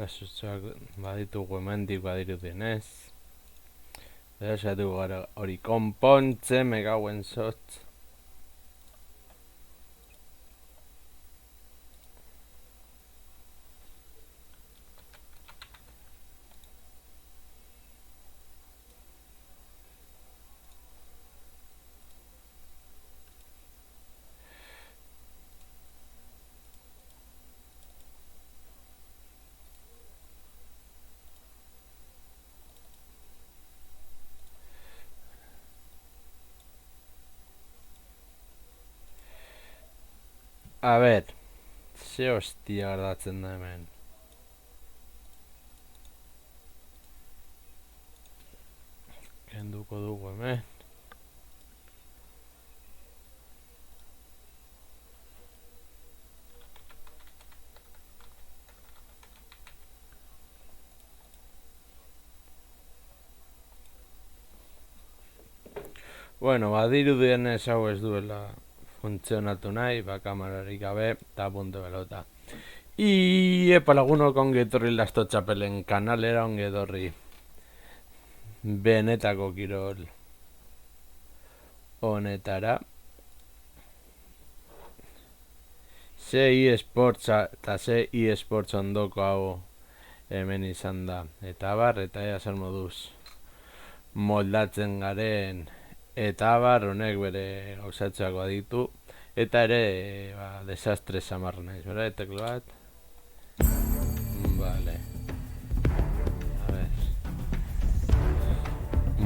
pasutxoak baditugu hemendik badirudien ez. Esatu gara hori konpontze megauen zotz. A ber, ze hostia gertatzen da hemen. Kenduko dugu hemen. Bueno, badirudien ez hau ez duela funtzionatu nahi, kamerarik gabe, eta punto pelota. Epa lagunok ongi etorri Lasto Txapelen kanalera, ongi etorri benetako kirol honetara. Ze eSports eta ze eSports ondoko hau hemen izan da. Eta bar, eta ea zer moduz moldatzen garen. Eta bar, honek bere gauzatzeak baditu. Eta ere, desastre samarra naiz, bera, eteklo bat. Vale. A ver.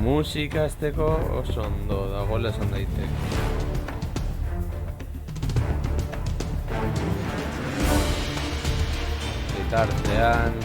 Musika azteko oso ondo dagoela esan daiteke. Bitartean...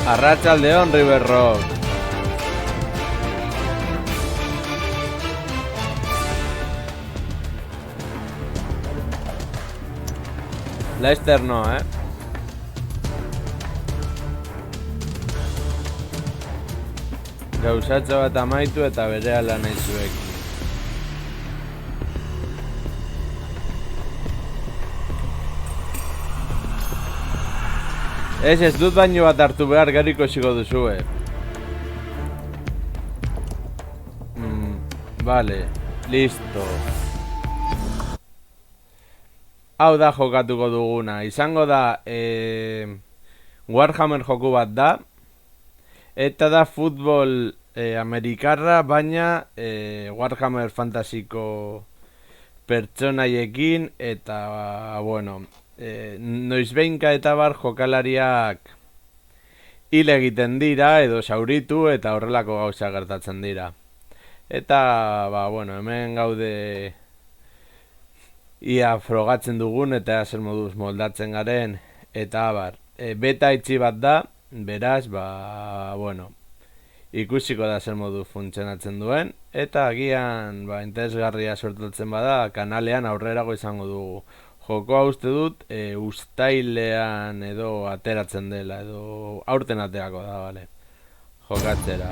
Arratsaldeon River Rock. Leicester no, Gauzatxo bat amaitu eta berehala nahi zuek. Ez dut baino bat hartu behar, gariko esiko duzue. Vale, listo. Hau da jokatuko duguna. Izango da Warhammer joku bat da. Eta da futbol amerikarra, baina Warhammer fantasiko pertsonaiekin. Eta, bueno... noizbeinka eta bar jokalariak hil egiten dira edo sauritu eta horrelako gauza gertatzen dira. Eta, bueno, hemen gaude ia frogatzen dugun eta zer moduz moldatzen garen eta bar. Beta itxi bat da, beraz, bueno, ikusiko da zer modu funtzionatzen duen eta agian interesgarria sortatzen bada kanalean aurrerago izango dugu. Jokoa uste dut, uztailean edo ateratzen dela, edo aurten aterako da, bale. Jokatzera.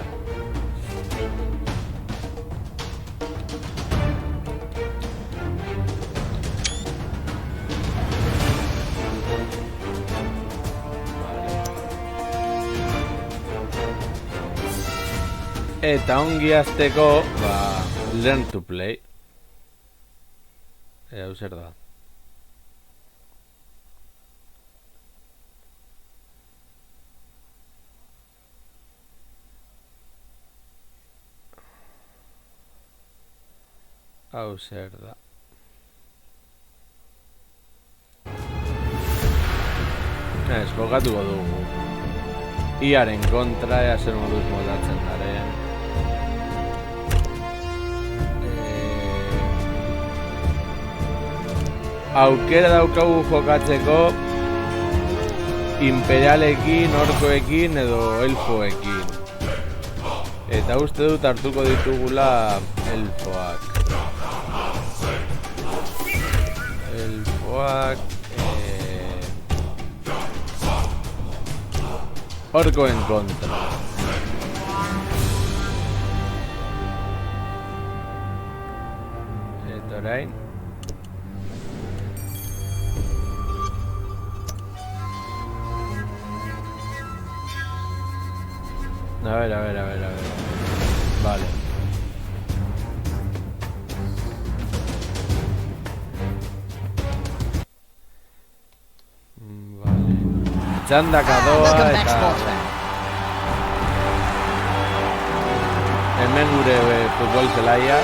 Eta ongi azteko, learn to play. Hau zer da. Hau zer da. Ez, jokatuko dugu. Iaren kontra, ea zer moduz moldatzen daren. Aukera daukagu jokatzeko imperialekin, orkoekin edo elfoekin. Eta uste dut hartuko ditugula elfoak. Elfoak... orkoen kontra. Eta orain... A ver. Vale. Txandaka doa eta... hemen gure futbol zelaia.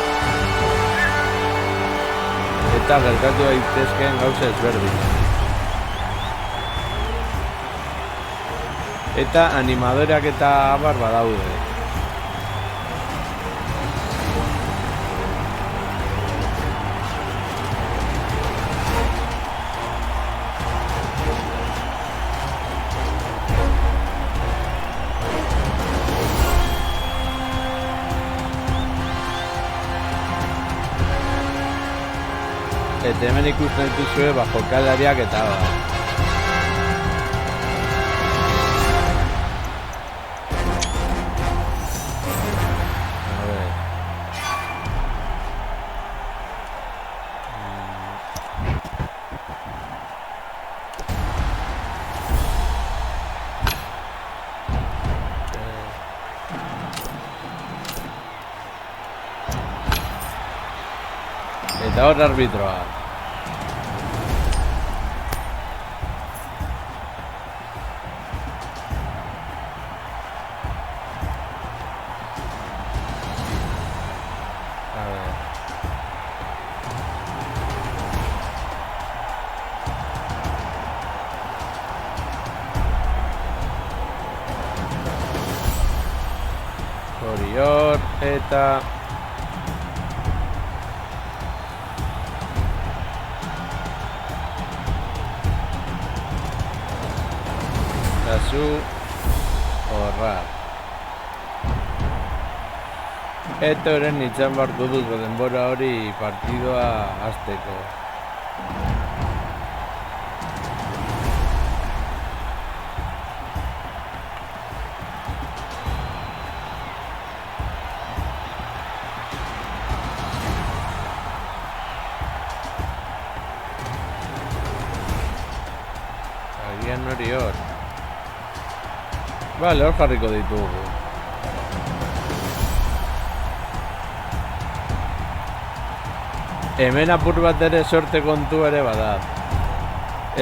Eta gertatu daitezkeen gauza ezberdin. Eta animadoreak eta abar badaude. Eta hemen ikusten dituzue jokalariak eta abar. Eta hor arbitroa. A ver. Hori hor eta... zu horra. Eta horren itxan barko dugu denbora hori partidoa hasteko. Agian hori hor. Vale, hor jarriko ditugu. Hemen apur bat ere sorte kontu ere bada.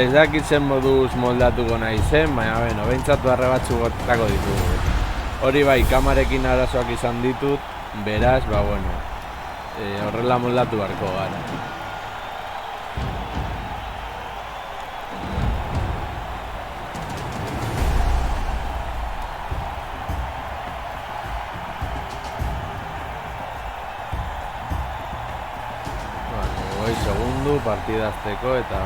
Ez dakitzen moduz moldatuko nahi zen, baina beno, behintzat barre batzu gotako ditugu. Hori bai, kamarekin arazoak izan ditut, beraz, ba bueno, horrela moldatu barko gara. Segundu, partida azteko eta...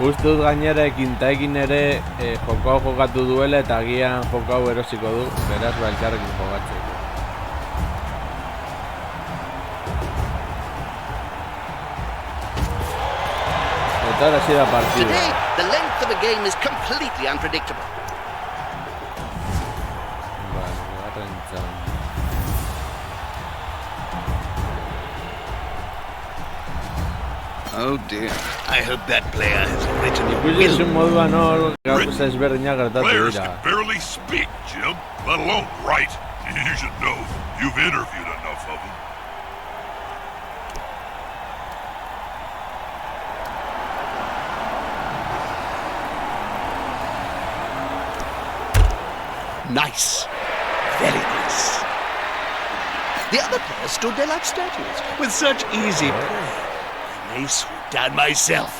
Uste dut gainera ekintaekin ere joko hau jokatu duela eta agian joko hau erosiko du, beraz elkarrekin jokatzeko. Eta ahora sí da partida. Today, the length of the game is completely unpredictable. Vale, me va rentzando. Oh dear. I hope that player has original Ikusi zuen moduan hor gauza ezberdinak gertatu Players dira. can barely speak, Jim, let alone write. You should know. You've interviewed enough of them. Nice. nice. The other players stood there like statues, with such easy play. I may swoop down myself.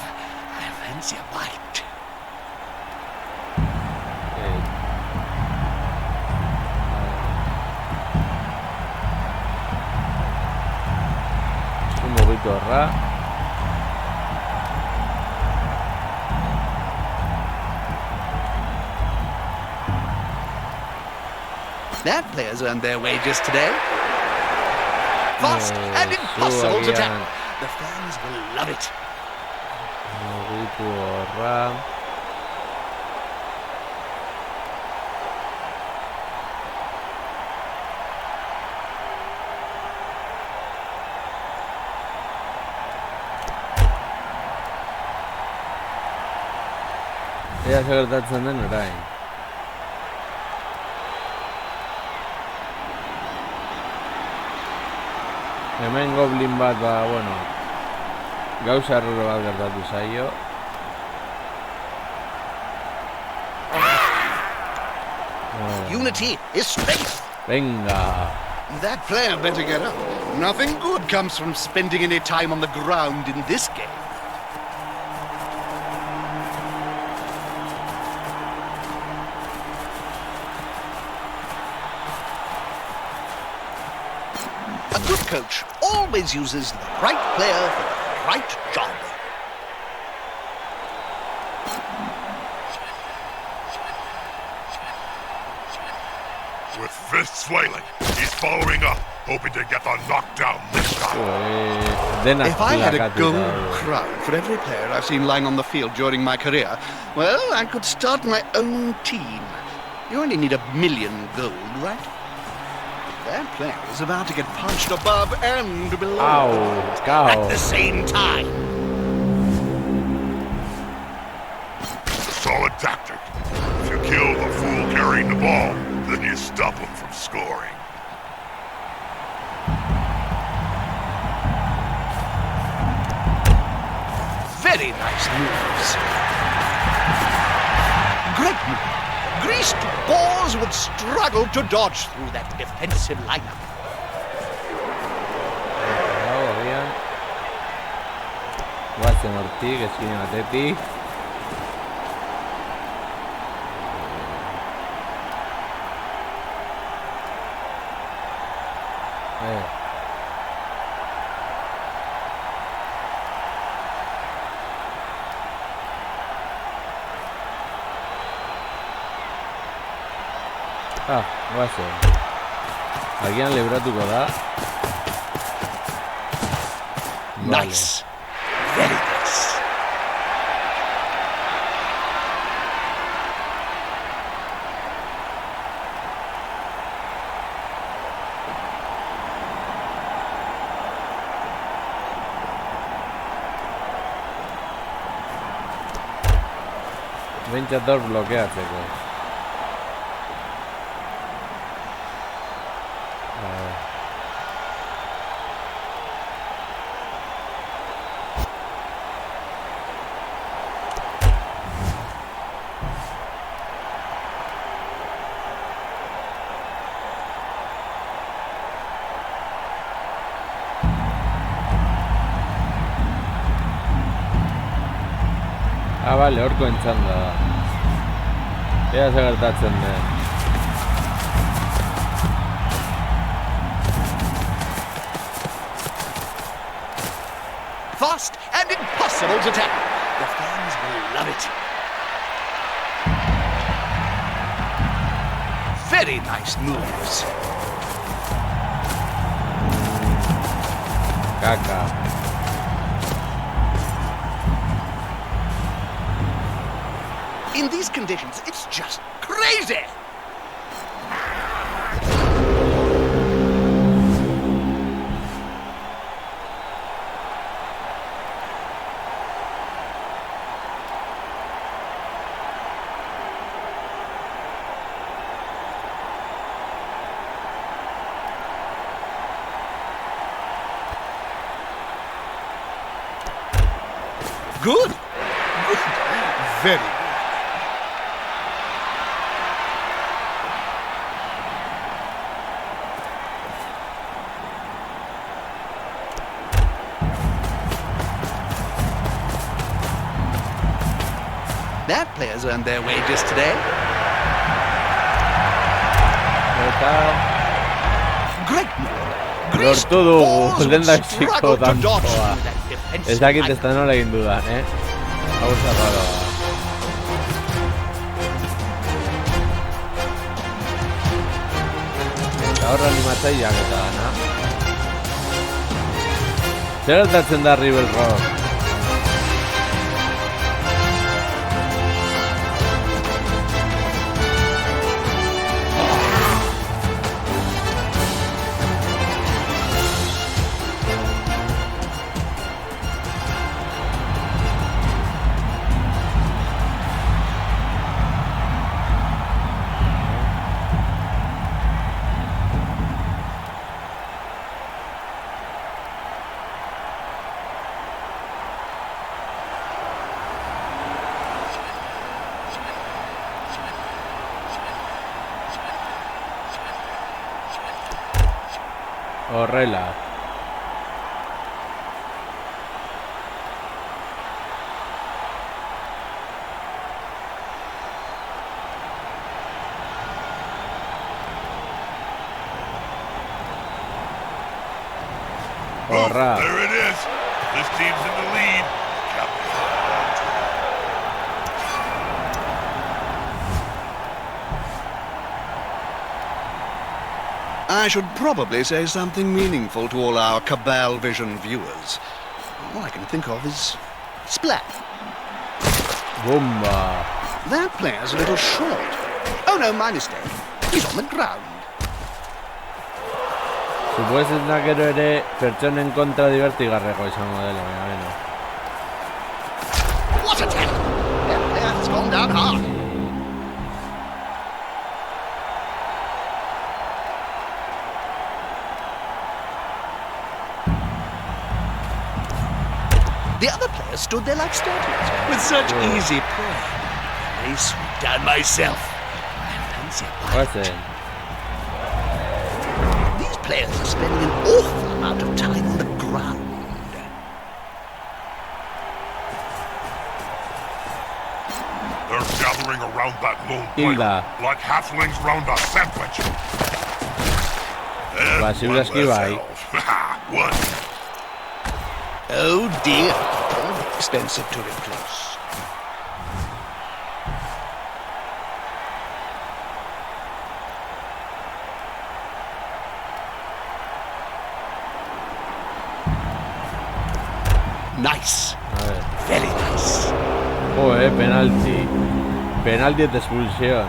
I fancy a bite. Un poquito ra. That player's earned their wages today. Fast and impossible to tap. The fans will love it. Un poquito ra. Ea zer gertatzen den orain. Hemen goblin bat bueno, gauza errore bat gertatu zaio. Unity is strength. Venga. That player better get up. Nothing good comes from spending any time on the ground in this game. A good coach always uses the right player for the right job. With fists flailing, he's following up, hoping to get the knockdown this time. If I had a gold crown for every player I've seen lying on the field during my career, well, I could start my own team. You only need 1 million gold, right? That player is about to get punched above and below at the same time. Solid tactic. If you kill the fool carrying the ball, then you stop him from scoring. Very nice moves. Great move. Greased balls would struggle to dodge through that defensive lineup. Bravo, bien. Guazen Ortiz, esquina Atleti. Guazen. Agian libratuko da. Nice. Very nice. Benchator blokeatzeko. Bale, horko entzanda da. Ea zer gertatzen den. Fast and impossible to tap. The fans will love it. Very nice moves. Caca. In these conditions, it's just crazy! Good. Good. Very good. That player's earned their wages today. Great move. Grease Lortu balls dugu, would lehendabiziko struggle to dodge dantzua. through that defensive Ez dakit line. ez da nola egin dudan, Hau zarraroa. Eta horra animatzaileak eta dana. Zer gertatzen da River Rock? Horrela. Horra. There it is. This team's in the lead. I should probably say something meaningful to all our Cabal Vision viewers. All I can think of is splat. Bomba. That player's a little short. Oh no, my mistake. He's on the ground. Suposetan gero ere pertsonen kontra divertigarreko izango dela, baina beno. What a tackle! That player has gone down hard. The other players stood there like statues, with such easy prey. I swooped down myself. I fancy a bite. Oazen. These players are spending an awful amount of time on the ground. They're gathering around that lone Hilda. player, like halflings round a sandwich. Pasible esquiva. One. Oh dear, all expensive to replace. Nice. A ver. Very nice. Penalti. Penalti de expulsión.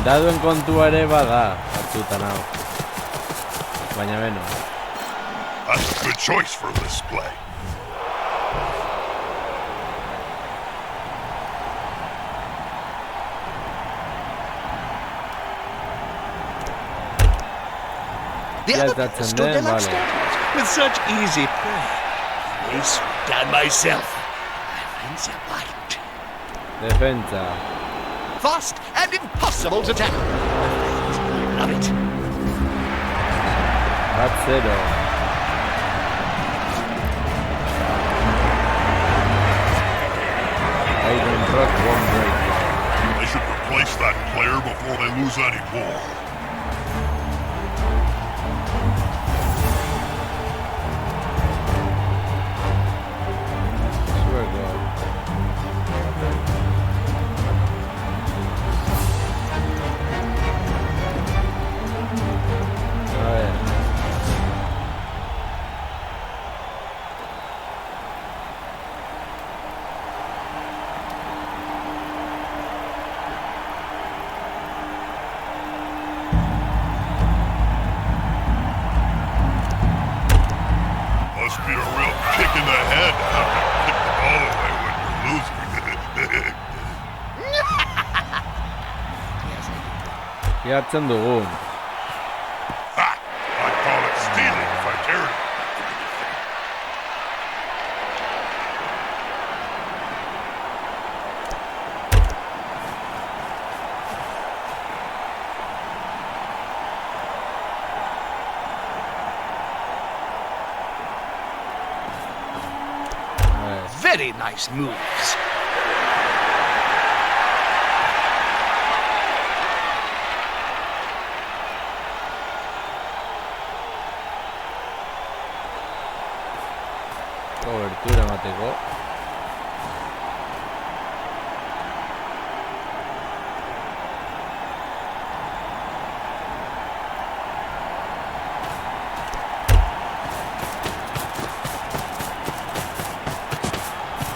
Daduen kontua ere bada, hartutan hau. Baina beno. That's a good choice for this play. The Yes, other that's players in stood there, there like vale. statues, with such easy prey. I swooped down myself. I fancy a bite. Defensa. Fast and impossible to tackle. I love it. Bat 0. Aiden Rock won't break. They should replace that player before they lose any more. Swear God. A ver. Must be a real kick in the head. Oh, when you're losing. Jartzen dugun. Ha! I'd call it stealing if I dared it. Very nice moves. Cobertura emateko.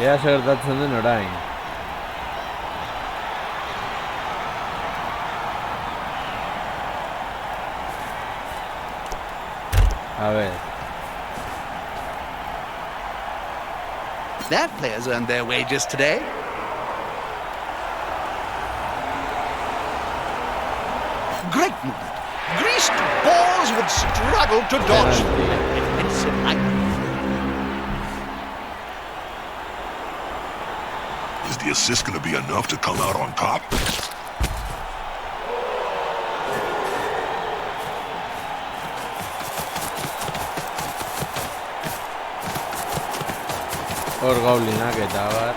Ea zer gertatzen den orain. A ver. That player's earned their wages today. Great movement. Greased balls would struggle to dodge. Defensive line. Is the assist going to be enough to come out on top? Hor gaulinak eta bar.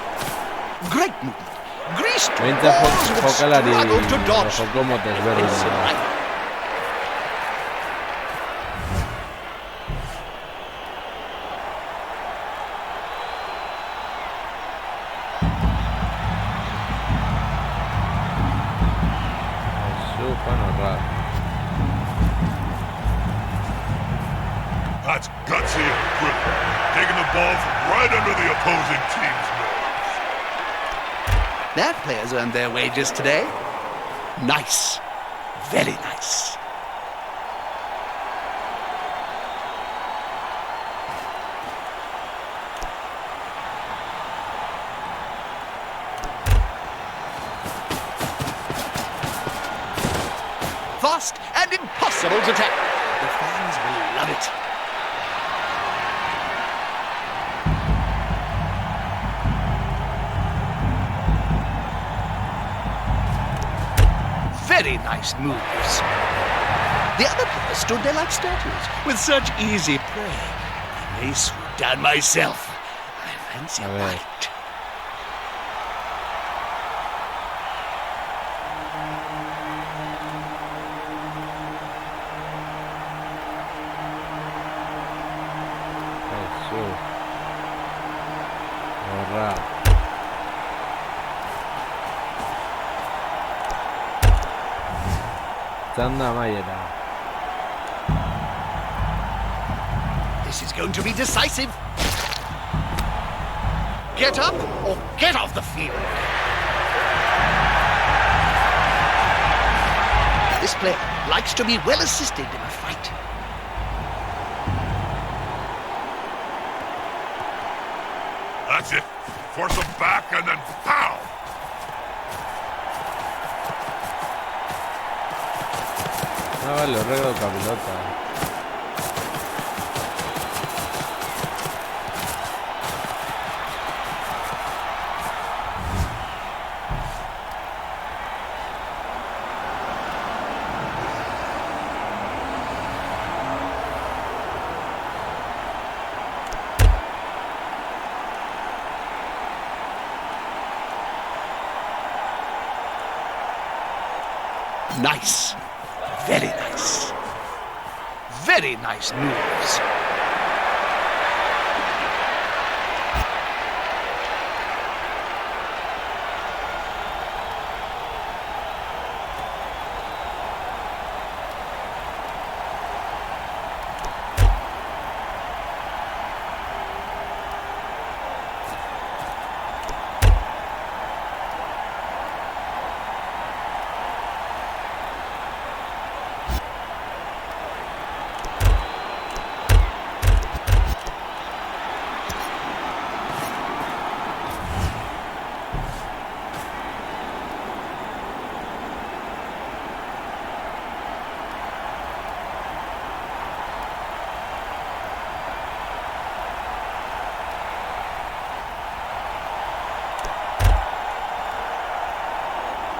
Great movement. Greased Behintzat balls would jokalari struggle to dodge. joko motez berdin Defensive da. line. Zu, Juan Horra. That's gutsy and quick. Taking the ball from right under the opposing team's nose. That player's earned their wages today. Nice. Very nice. Fast and impossible to tackle. The fans will love it. Very nice moves. The other players stood there like statues with such easy prey. I may swoop down myself. I fancy a A ver. bite. Zu. Horra. Txanda amaiera. This is going to be decisive. Get up or get off the field. This player likes to be well assisted in a fight. That's it. Force him back and then pow! Ah, vale, horrek dauka pilota. Nice. Very nice. Very nice moves.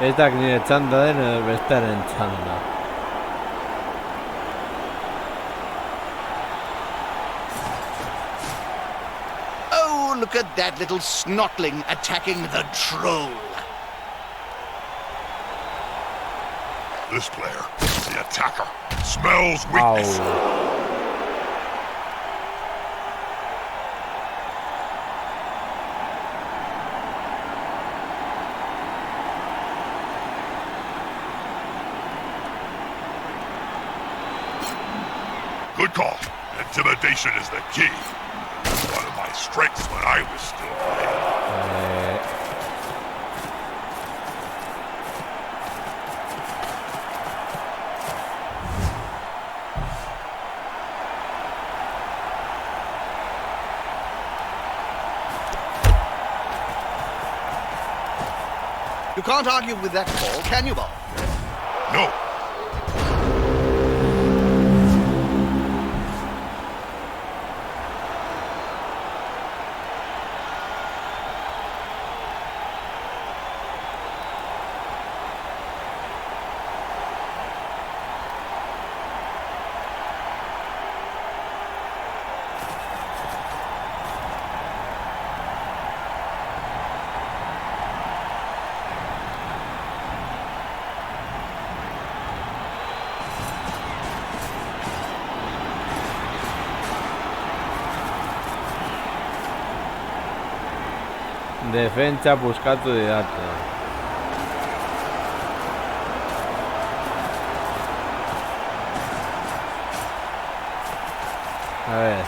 Ez dak nire txanda den edo bestearen txanda. Oh, look at that little snotling attacking the troll. This player, the attacker, smells weakness. Au. Good call. Intimidation is the key. One of my strengths when I was still playing. You can't argue with that call, can you, Bob? No. Defentsa puskatu didate. A ver.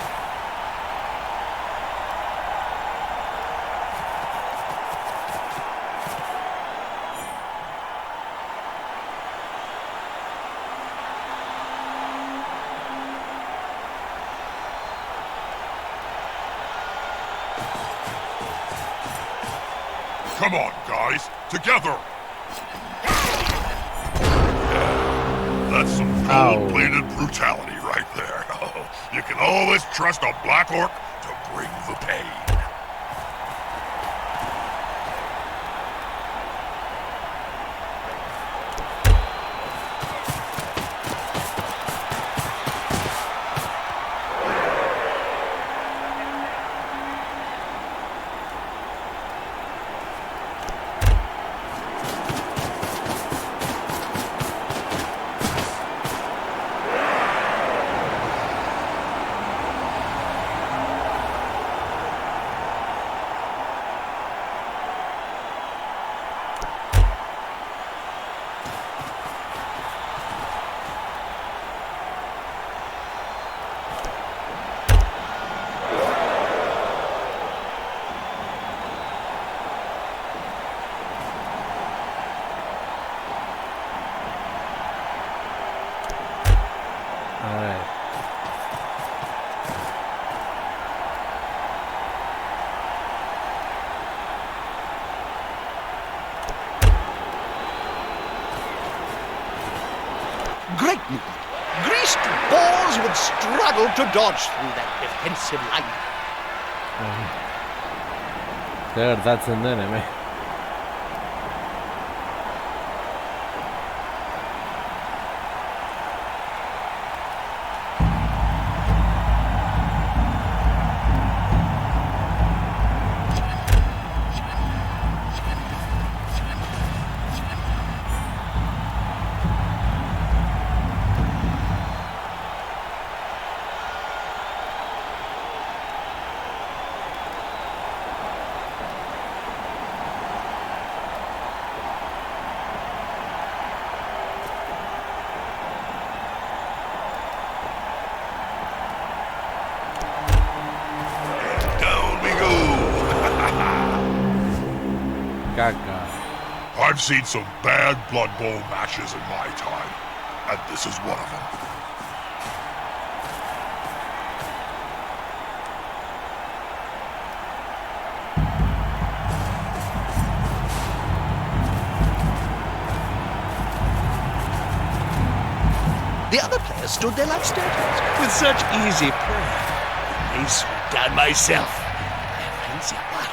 Come on, guys. Together. Yeah, that's some gold-plated brutality right there. Oh, you can always trust a Black Orc to bring the pain. Great movement. Greased balls would struggle to dodge through that defensive line. Zer gertatzen den hemen. Caca. I've seen some bad Blood Bowl matches in my time, and this is one of them. The other players stood there like statues, with such easy play. I swooped down myself. I fancy a bite.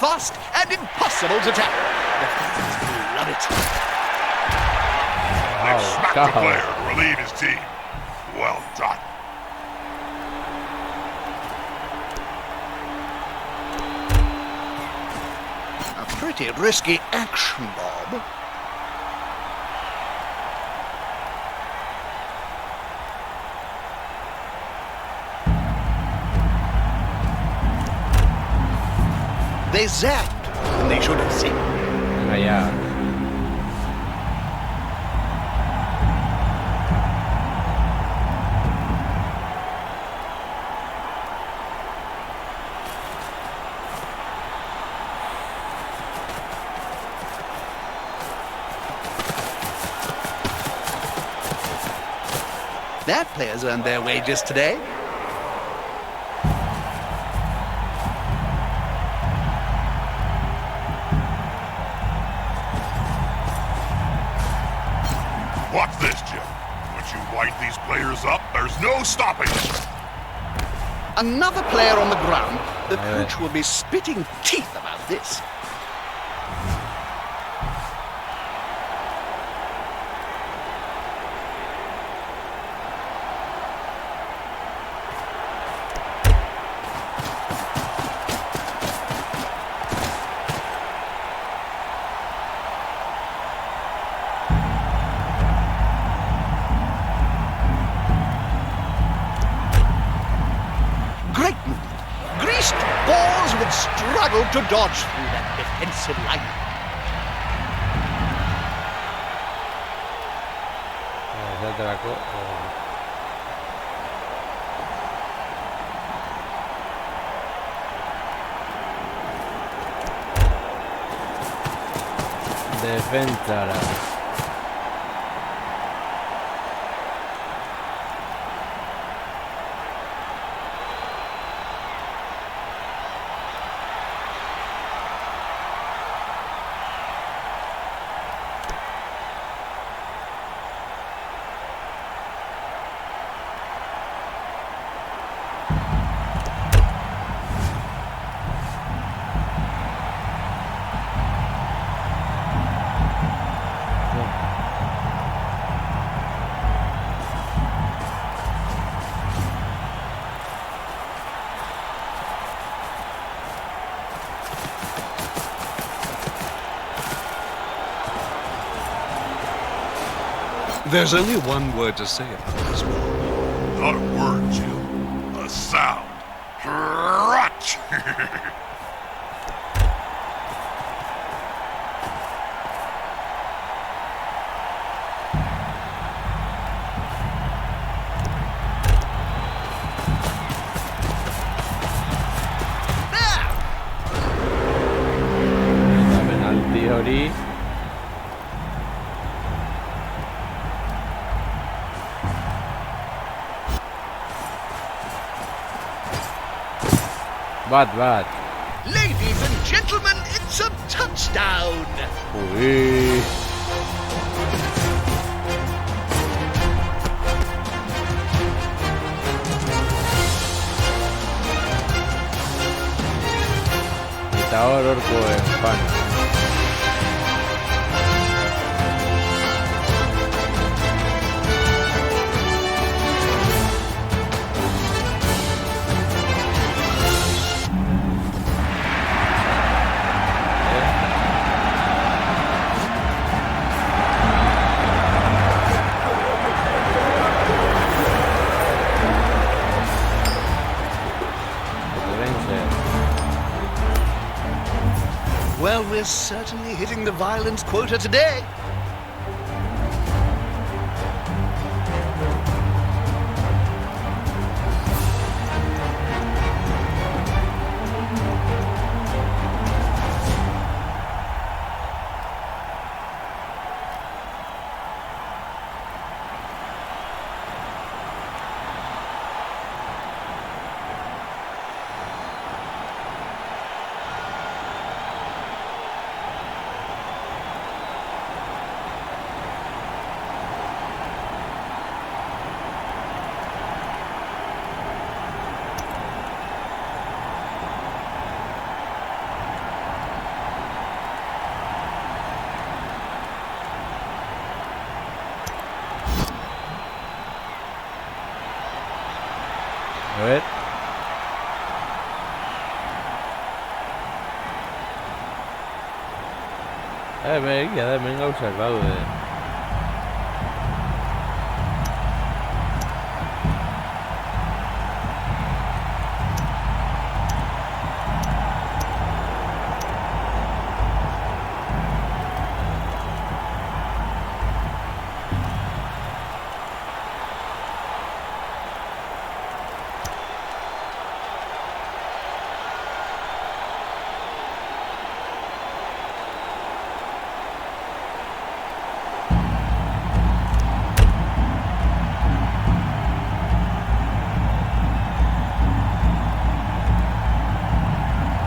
fast and impossible to tackle. The fans love it. They've Oh, smacked a God. player to relieve his team. Well done. A pretty risky action, Bob. They zapped when they should have seen. Venga ya. That player's earned their wages today. Watch this, Jim. Once you wind these players up, there's no stopping them. Another player on the ground. The coach will be spitting teeth about this. Great movement. Greased balls would struggle to dodge through that defensive line. Defentsara. There's only one word to say about this one. Not a word, Jim. A sound. Crutch! Penalti hori. Bat. Ladies and gentlemen, it's a touchdown! Ui. Eta horkoen pana. Well, we're certainly hitting the violence quota today. A ver. Egia da, hemen gauzak daude.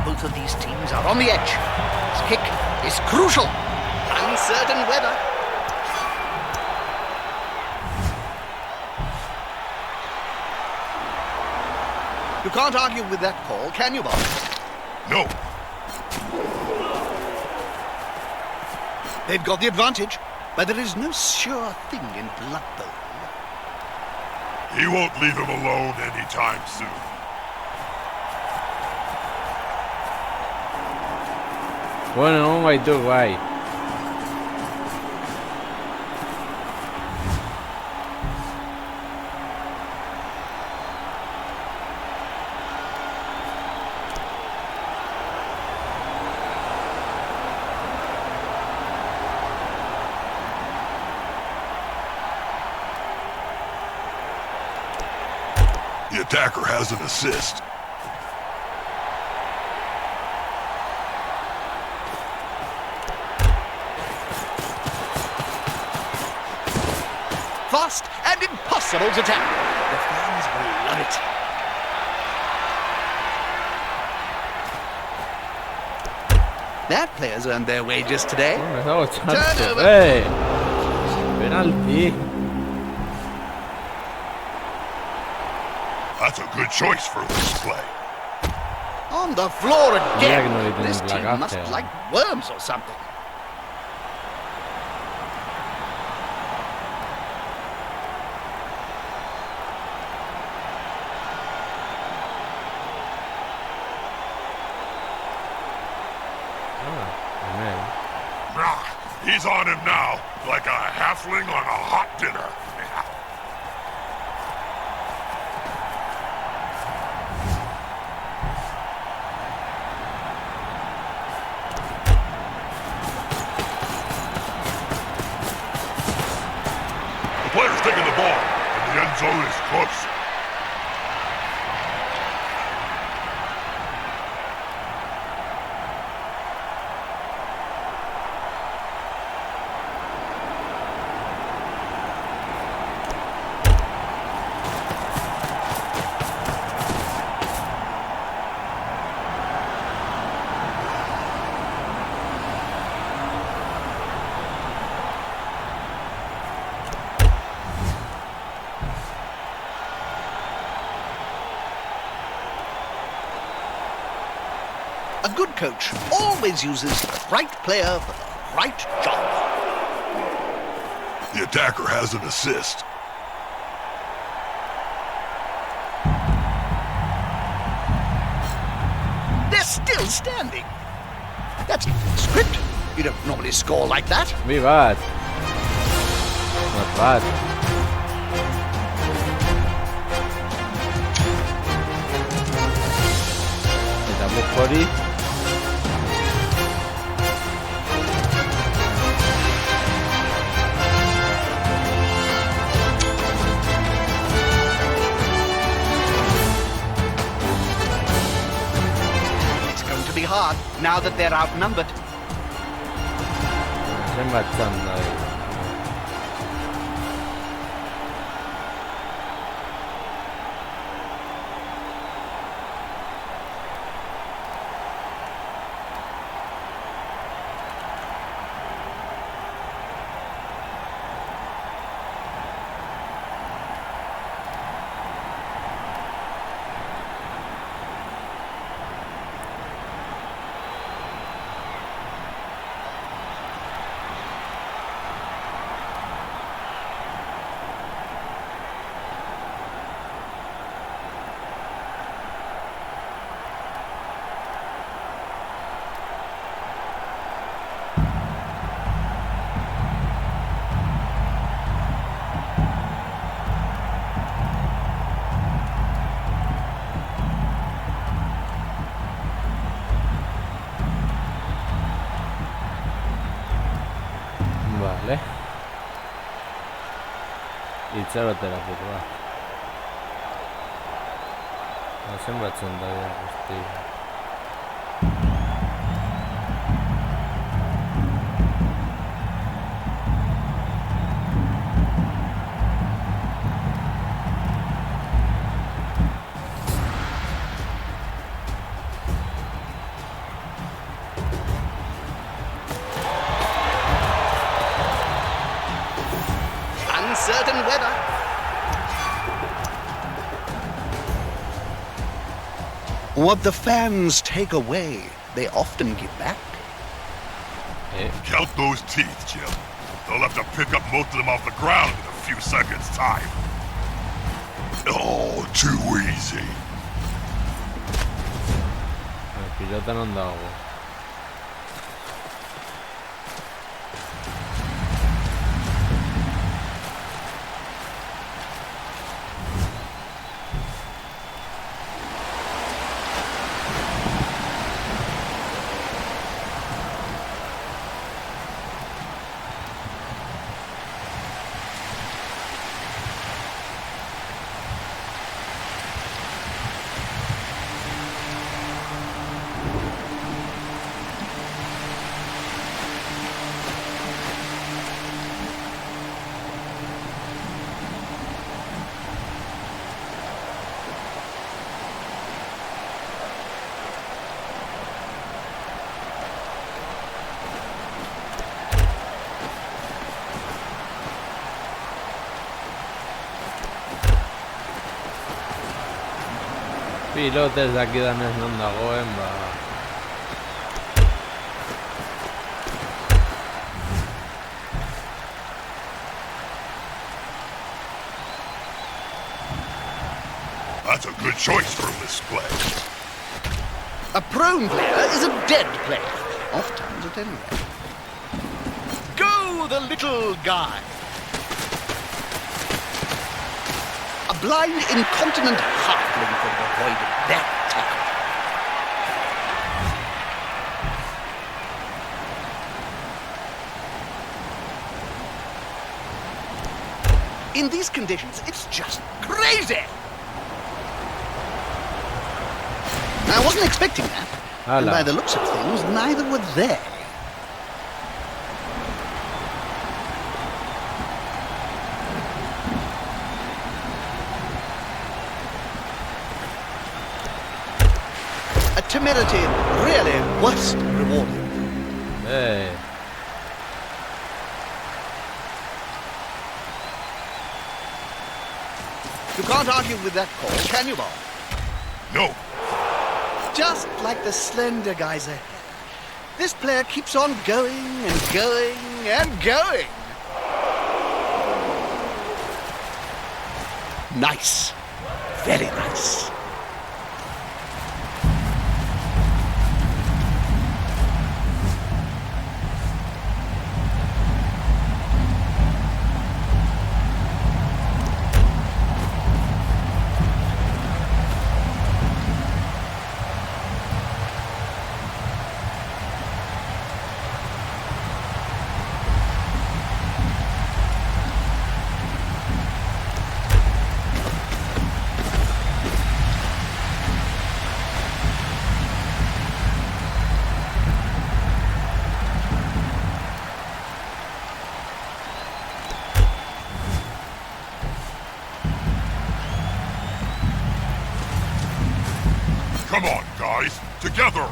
Both of these teams are on the edge. This kick is crucial. Uncertain weather. You can't argue with that call, can you, Bob? No. They've got the advantage, but there is no sure thing in Blood Bowl. He won't leave him alone anytime soon. Bueno, un guay tú, guay. The attacker has an assist. Fast and impossible to tap. The fans will love it. That player's earned their wages today. Me está gustando. Turnover. Penalti. That's a good choice for this play. On the floor Mira que again. no le tienen This team placaje. must like worms or something. He's on him now, like a halfling on a hot dinner. The player's taking the ball, and the end zone is close. A good coach always uses the right player for the right job. The attacker has an assist. They're still standing. That's script. You don't normally score like that. Be bad. Not bad. Estamos por ahí. It's going to be hard now that they're outnumbered. Estoy matando ahí. Itxarotera purua. Zenbatzen da guzti. Uncertain weather. What the fans take away, they often give back. Count those teeth, Jim. They'll have to pick up most of them off the ground in a few seconds' time. Oh, too easy. Pilota non dago. Pilota ez dakidanez non dagoen, ba... That's a good choice for a display. A prone player is a dead player. Off times at any rate. Go, the little guy! A blind, incontinent halfling could have avoided that tackle. In these conditions, it's just crazy! I wasn't expecting that. And by the looks of things, neither were they. A temerity really worth rewarding. Hey. You can't argue with that call, can you, Bob? No. Just like the slender guys ahead. This player keeps on going and going and going. Nice. Very nice. Come on, guys. Together.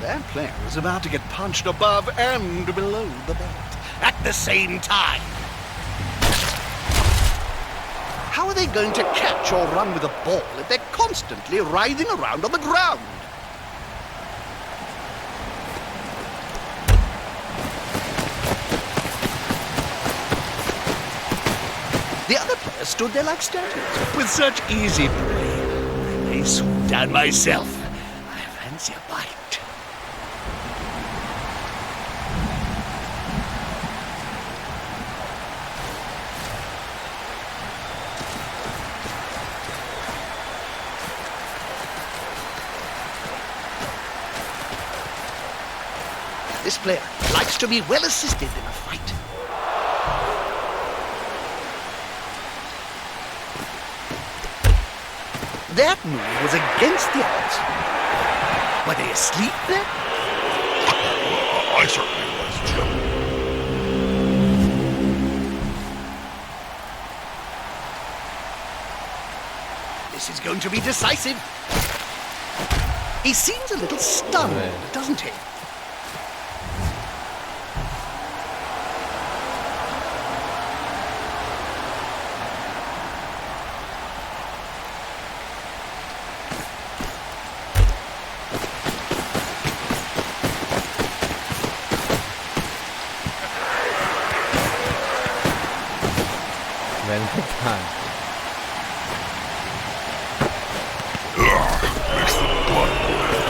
That player is about to get punched above and below the belt at the same time. How are they going to catch or run with a ball if they're constantly writhing around on the ground? The other players stood there like statues, with such easy play. I may swoop down myself. I fancy a bite. This player likes to be well assisted in a fight. That move was against the odds. Were they asleep then? I certainly was, Jim. This is going to be decisive. He seems a little stunned, Right. doesn't he? Vente. Makes the blood boil.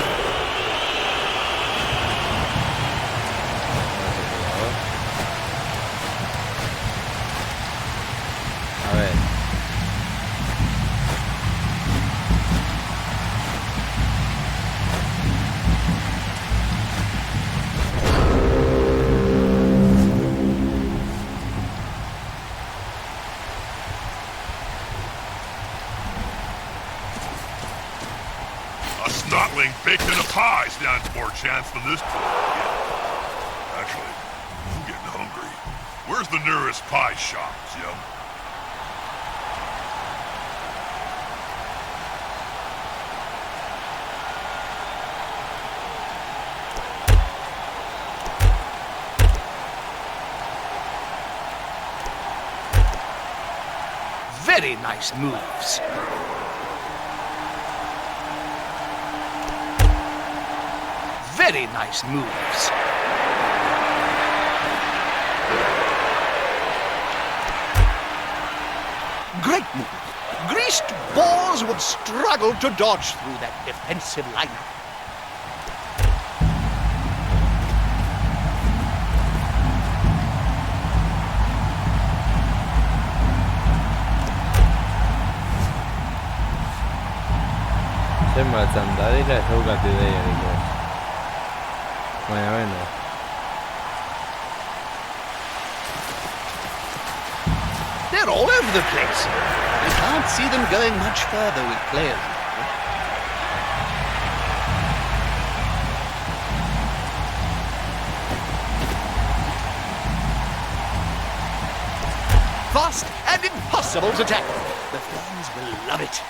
A ver. A snotling baked in a pie stands more chance than this. Actually, I'm getting hungry. Where's the nearest pie shop, Jim? Very nice moves. Very nice moves. Great move. Greased balls would struggle to dodge through that defensive lineup. Zenbat txanda dira ez daukat ideiarik ez. Baina, beno. They're all over the place. I can't see them going much further with players. Fast and impossible to tackle. The fans will love it.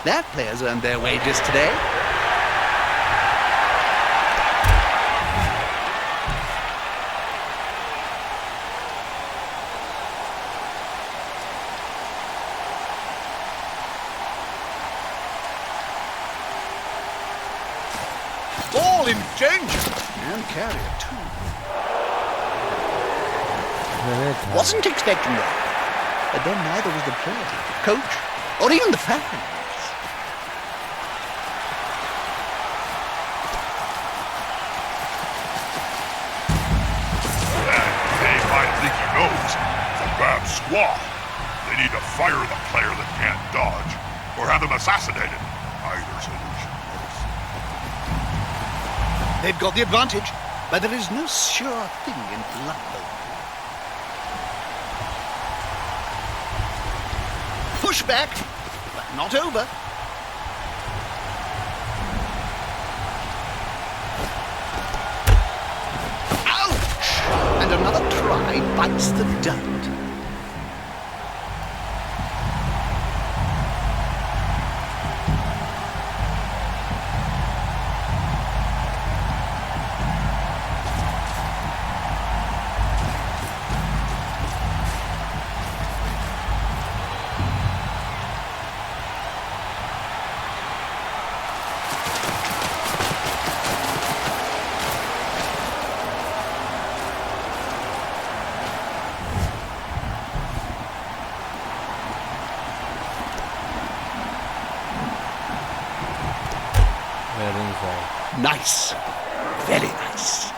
That player's earned their wages today. Ball in danger. And carrier too. Benetan. Wasn't expecting that. But then neither was the player, coach, or even the fans. They might think he knows. It's a bad squad. They need to fire the player that can't dodge, or have him assassinated. Either solution works. They've got the advantage, but there is no sure thing in Blood Bowl. Push back, but not over. Ouch! And another try bites the dust. Berdin zait. Nice. Very nice.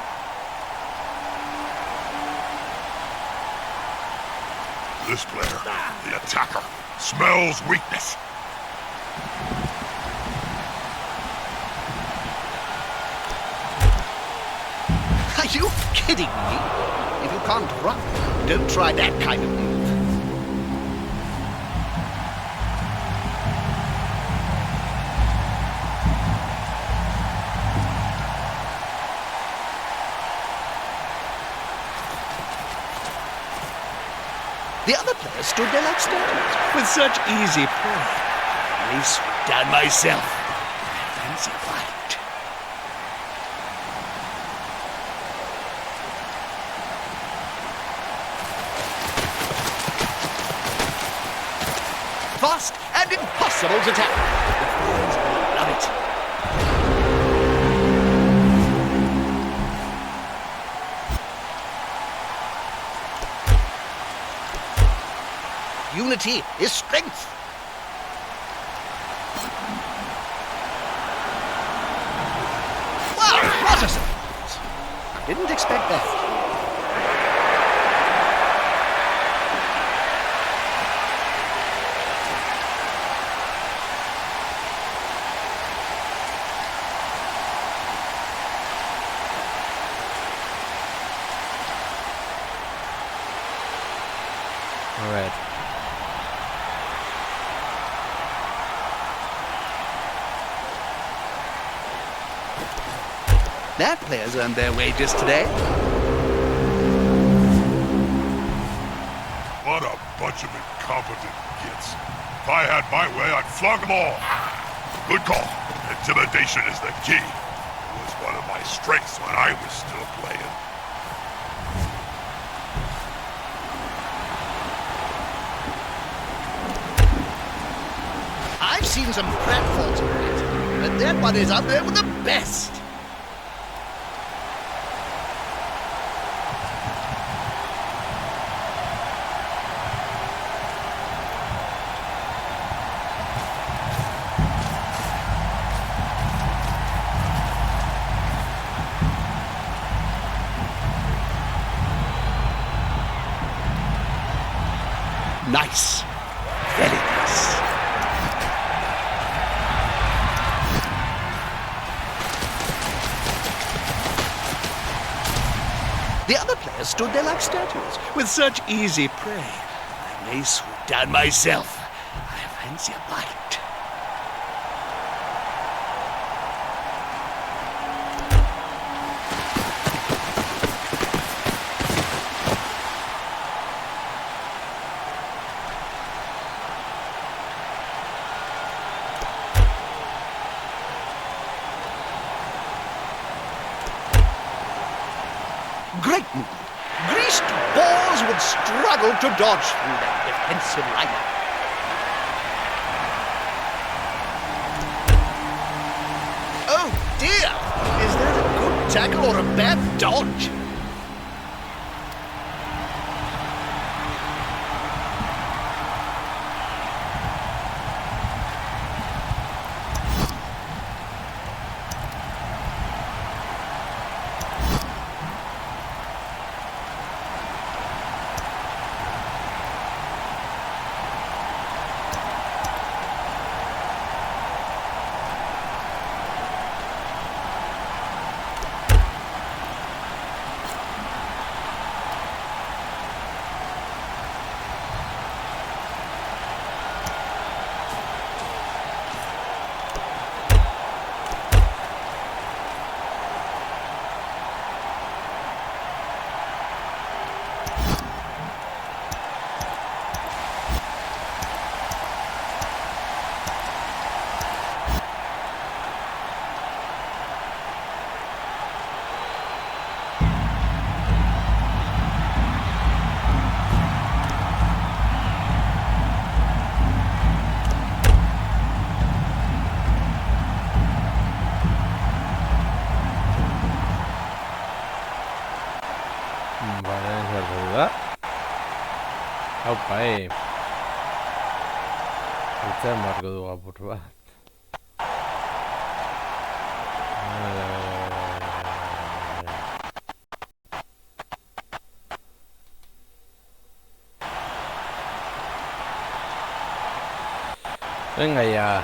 This player, the attacker, smells weakness. Are you kidding me? If you can't run, don't try that kind of move. The other players stood there like statues, with such easy play. I swooped down myself. I fancy a fight. Fast and impossible to tap. The fans will love it. Unity is strength. Wow, what a surprise. I didn't expect that. A ver. That players earned their wages today. What a bunch of incompetent kids. If I had my way, I'd flog them all. Good call. Intimidation is the key. It was one of my strengths when I was still playing. I've seen some pratfalls of that, but their buddies out there were the best. Nice. Very nice. The other players stood there like statues, with such easy prey. I may swoop down myself. I fancy a bite. Great movement. Greased balls would struggle to dodge through that defensive lineup. Oh dear! Is that a good tackle or a bad dodge? Vale, es verdad. Aupa, Itxaron beharko du apur bat. Venga ya.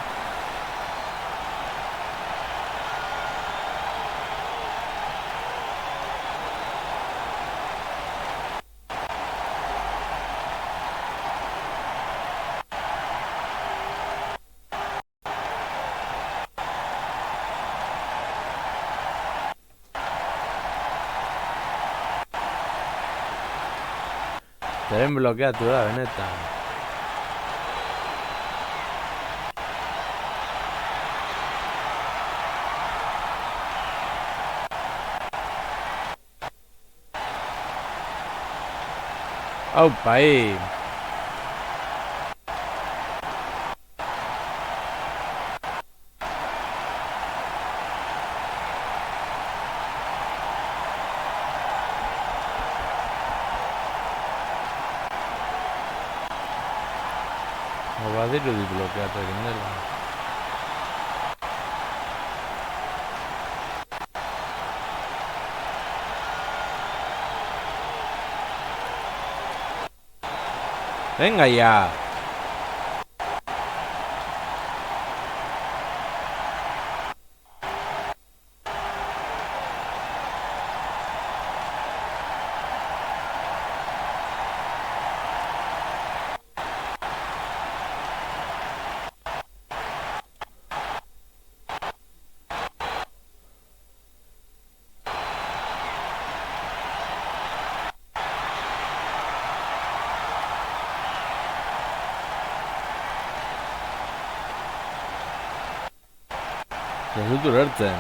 Zeren blokeatu da, benetan. Aupa, ahí. Badirudi blokeatu egin dela. Venga ya. Ez dut ulertzen.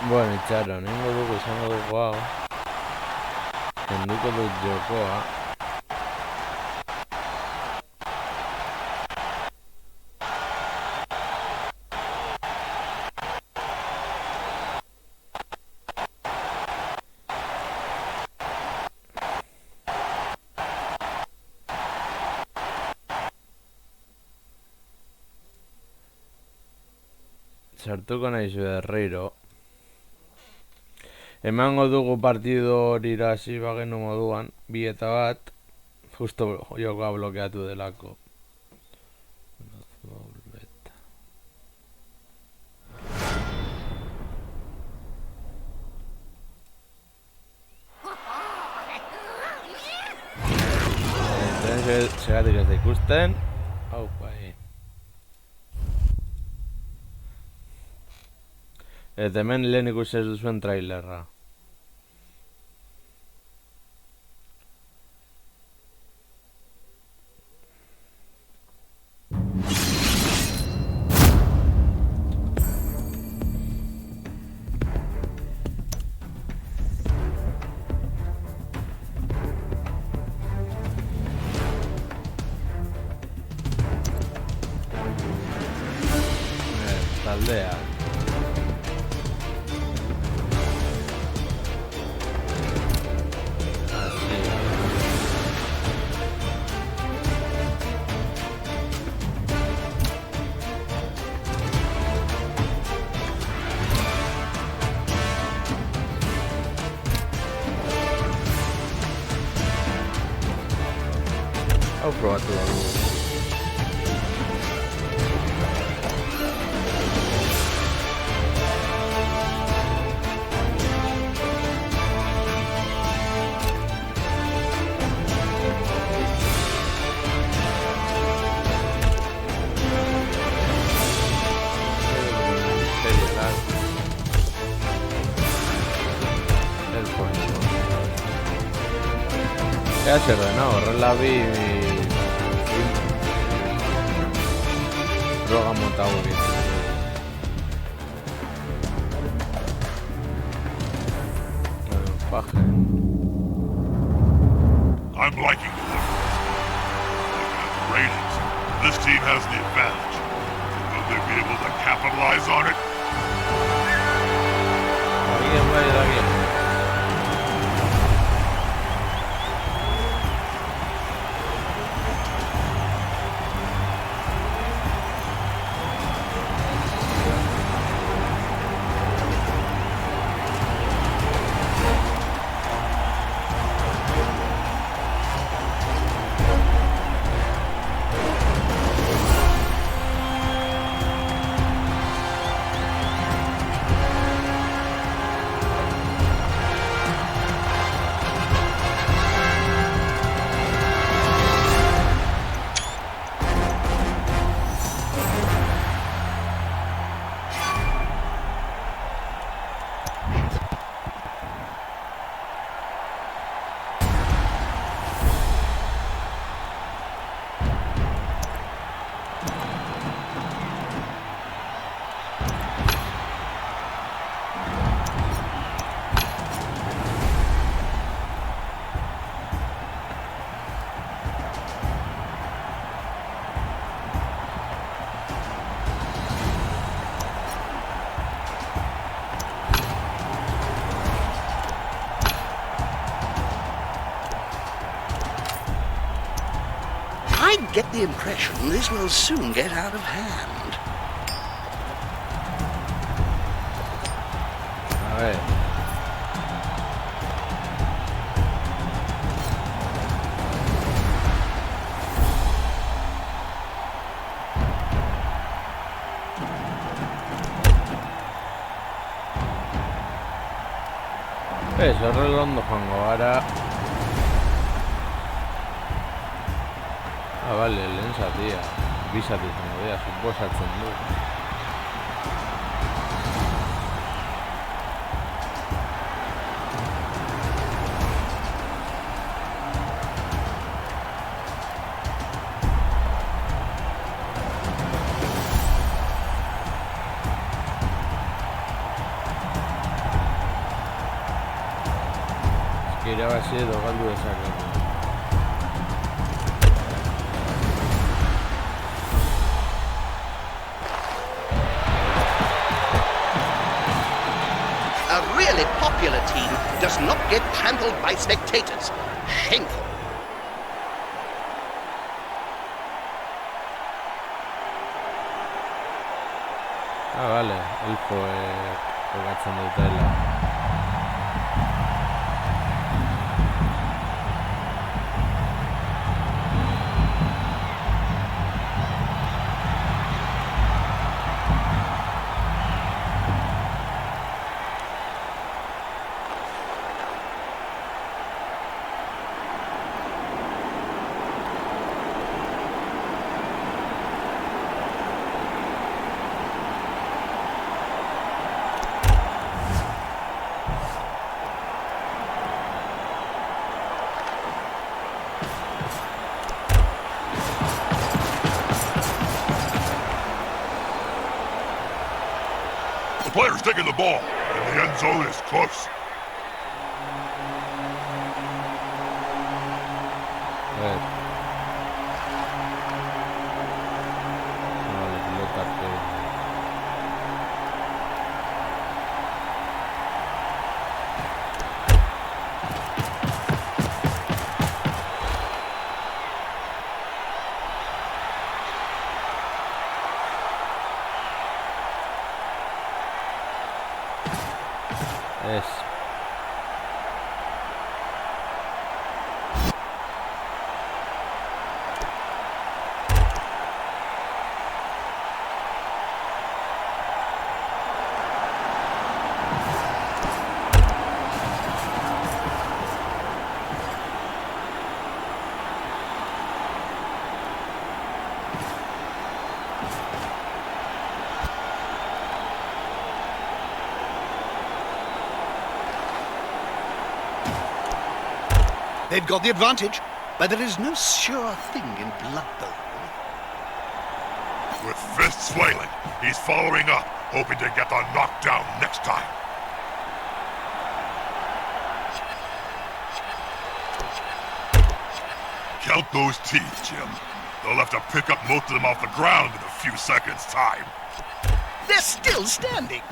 Bueno, itxaron, ingo dugu izango dugu hau. Kenduko dut jokoa. Sartuko naizu berriro. Emango dugu partido hori irazi bagenu moduan, 2-1, justo jokoa blokeatu delako. Segatik ez da ikusten. Aupa, eta hemen lehen ikusi ez duzuen trailerra. Taldea. Hau probatu dugu. Ya se no, horrela bi droga mota hori. Paje. I'm liking the look. Looking at the ratings, this team has the advantage. Will they be able to capitalize on it? Bien. get the impression this will soon get out of hand. A ver. Horrela ondo joango gara. Bale, lehen zatia. Bi zati izango dira, suposatzen du. Irabazi edo galdu dezakegu. A really popular team does not get trampled by spectators. Shameful. Vale, elfo jokatzen dutela. The player's taking the ball, and the end zone is close. Vale, pelota que... They've got the advantage, but there is no sure thing in Blood Bowl. With fists flailing, he's following up, hoping to get the knockdown next time. Count those teeth, Jim. They'll have to pick up most of them off the ground in a few seconds' time. They're still standing.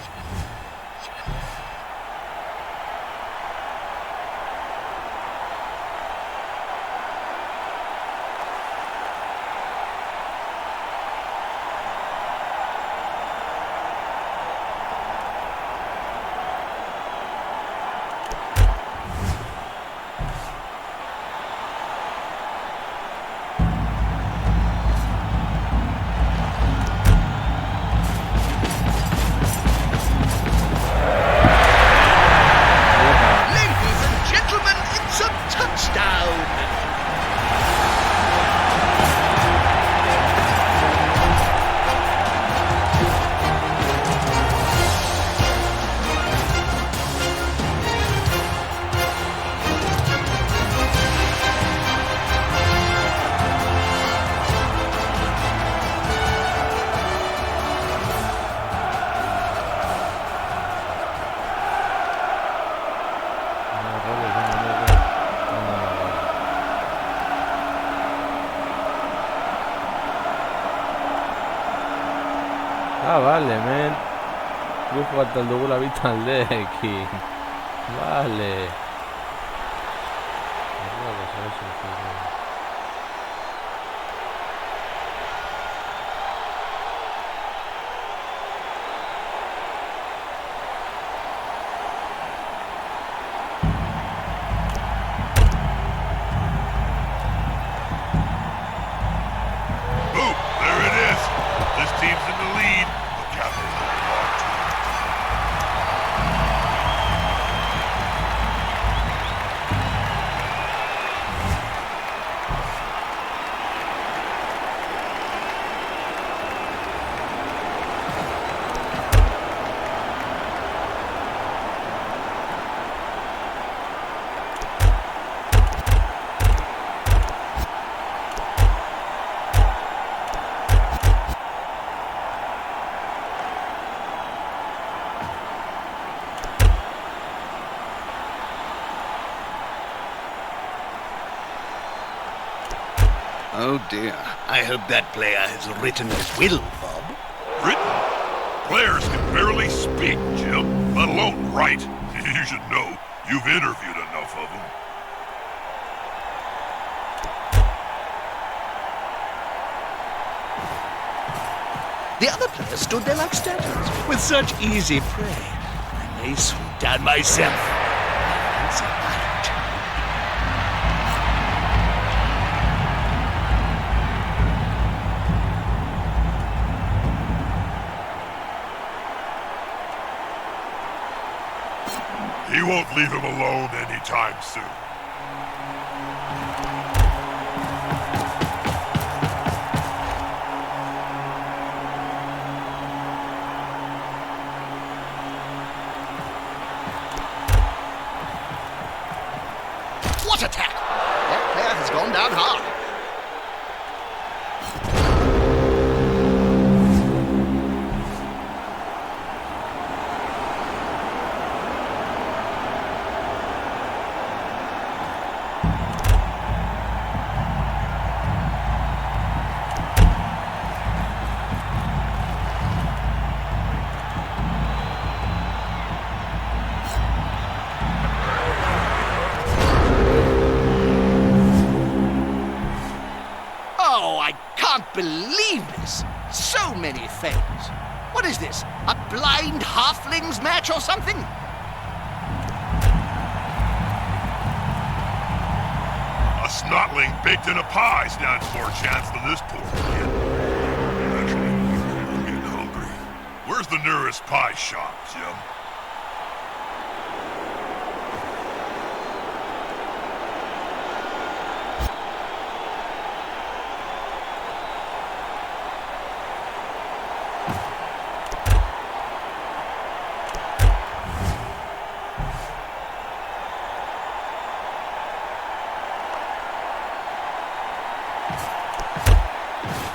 Vale, men. Guk bat aldugula bitaldeekin. Vale. Oh dear. I hope that player has written a will, Bob. Written? Players can barely speak, Jim, let alone write. You should know. You've interviewed enough of them. The other players stood there like statues, with such easy prey. I may swoop down myself. Once a bite. He won't leave him alone anytime soon. What attack! That player has gone down hard. Oh, I can't believe this. So many fails. What is this? A blind halflings match or something? A snotling baked in a pie stands more chance than this poor kid. Actually, I'm getting hungry. Where's the nearest pie shop, Jim?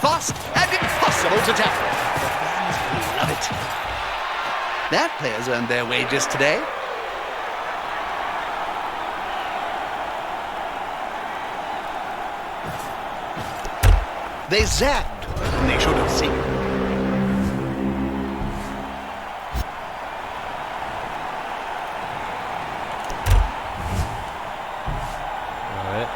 Fast and impossible to tackle. The fans will love it. That player's earned their wages today. They zagged when they should have seen. A ver.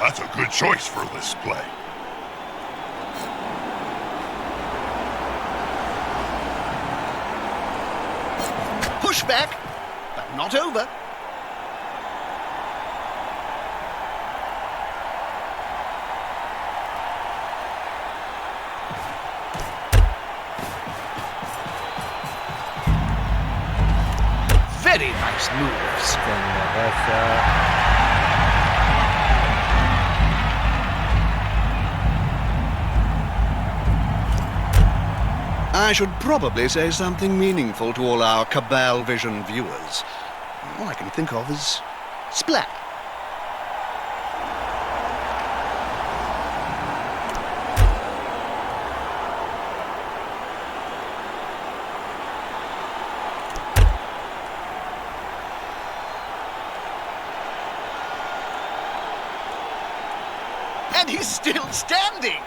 That's a good choice for this play. Push back, but not over. Very nice moves. Con la raza. I should probably say something meaningful to all our Cabal Vision viewers. All I can think of is splat. And he's still standing!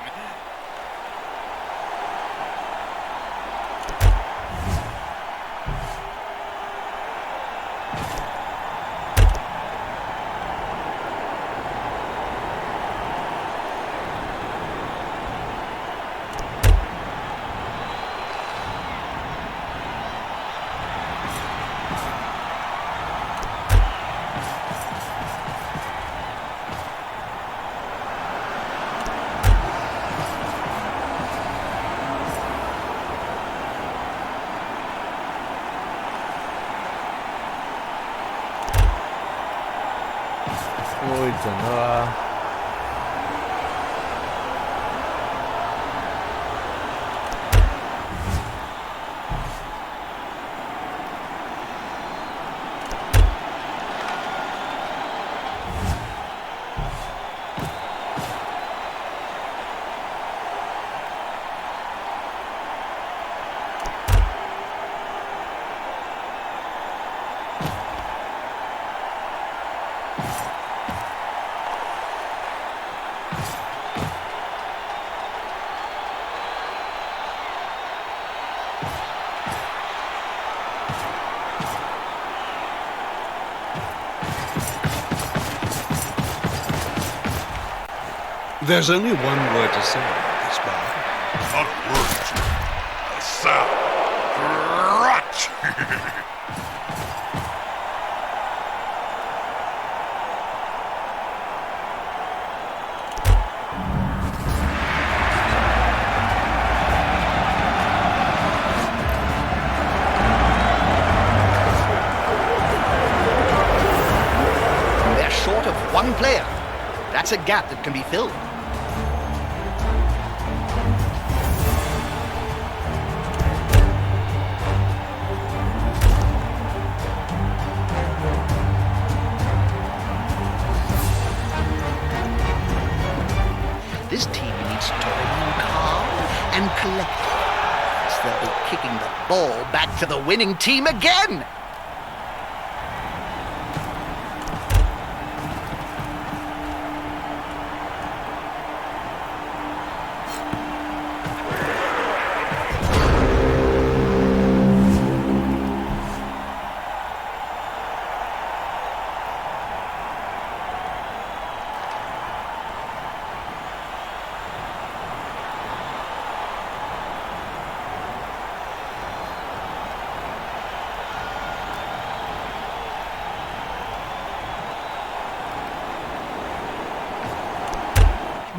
Uy, Chanoa. There's only one word to say about this bag. Not a word, Jim. A sound. Crunch! They're short of one player. That's a gap that can be filled. This team needs to remain calm and collected, else they'll be kicking the ball back to the winning team again.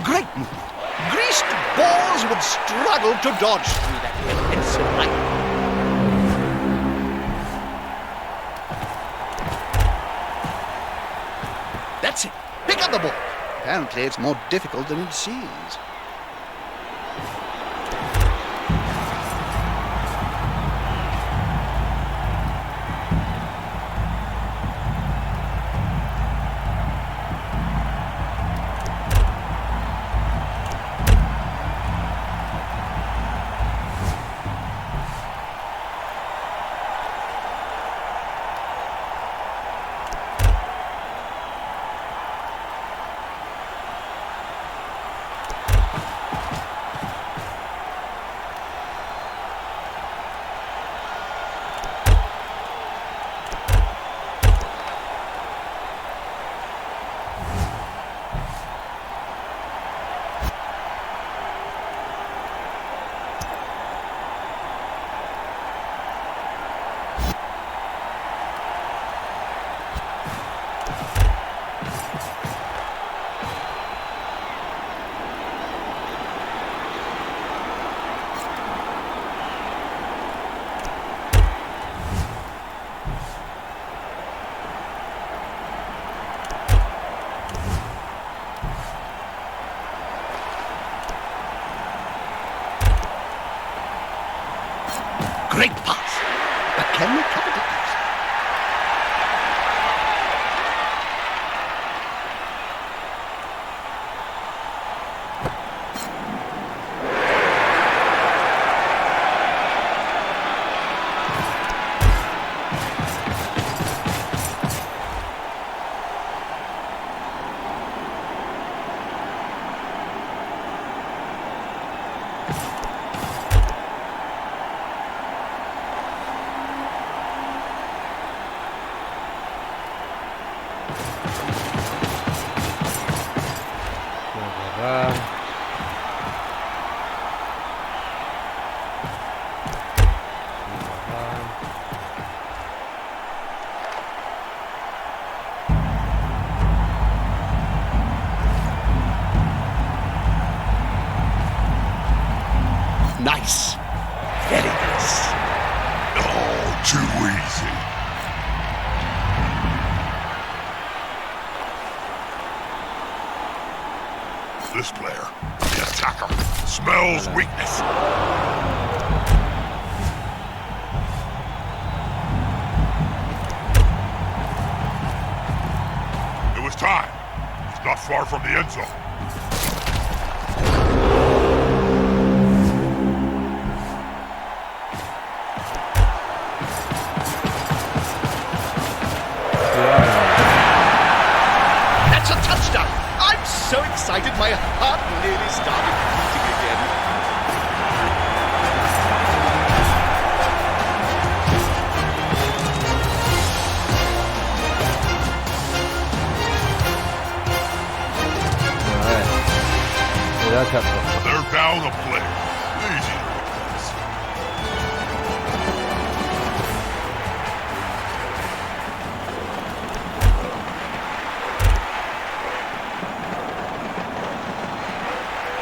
Great movement. Greased balls would struggle to dodge through that defensive line. That's it. Pick up the ball. Apparently it's more difficult than it seems. Great pass. But can they capitalize? Nice. Very nice. Oh, too easy. This player, the attacker, smells weakness. It was time. He's not far from the end zone. That's a touchdown. I'm so excited my heart nearly started beating again. Alright. Eratzarko. They're down a player. Easy to replace.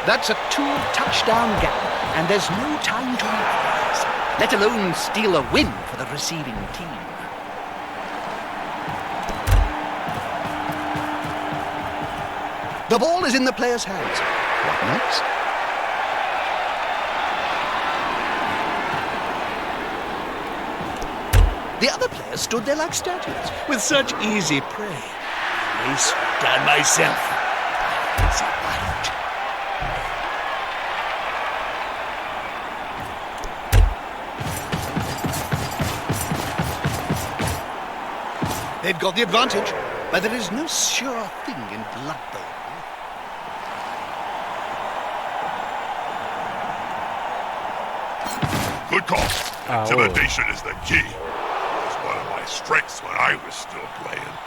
That's a 2-touchdown gap, and there's no time to equalize, let alone steal a win for the receiving team. The ball is in the player's hands. What next? The other players stood there like statues, with such easy prey. I swooped down myself. It's a bite. They've got the advantage, but there is no sure thing in Blood Bowl. Good call. Intimidation is the key. It was one of my strengths when I was still playing.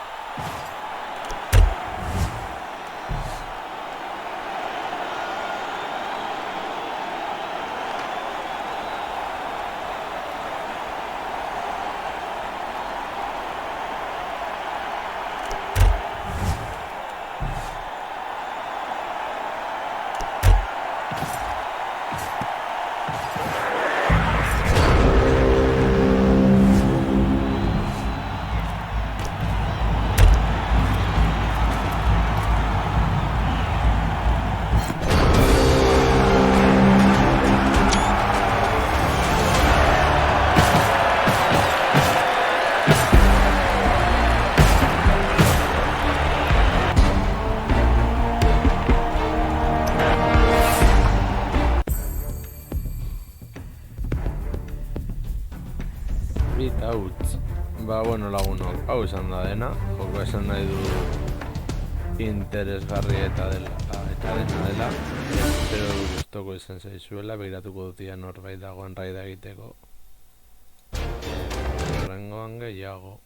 Ba, bueno, lagunok, hau esan da dena, joko esan nahi du interesgarri eta dena dela, espero gustoko izan zaizuela, begiratuko dutia norbait dagoen raida egiteko. Horrengoan gehiago.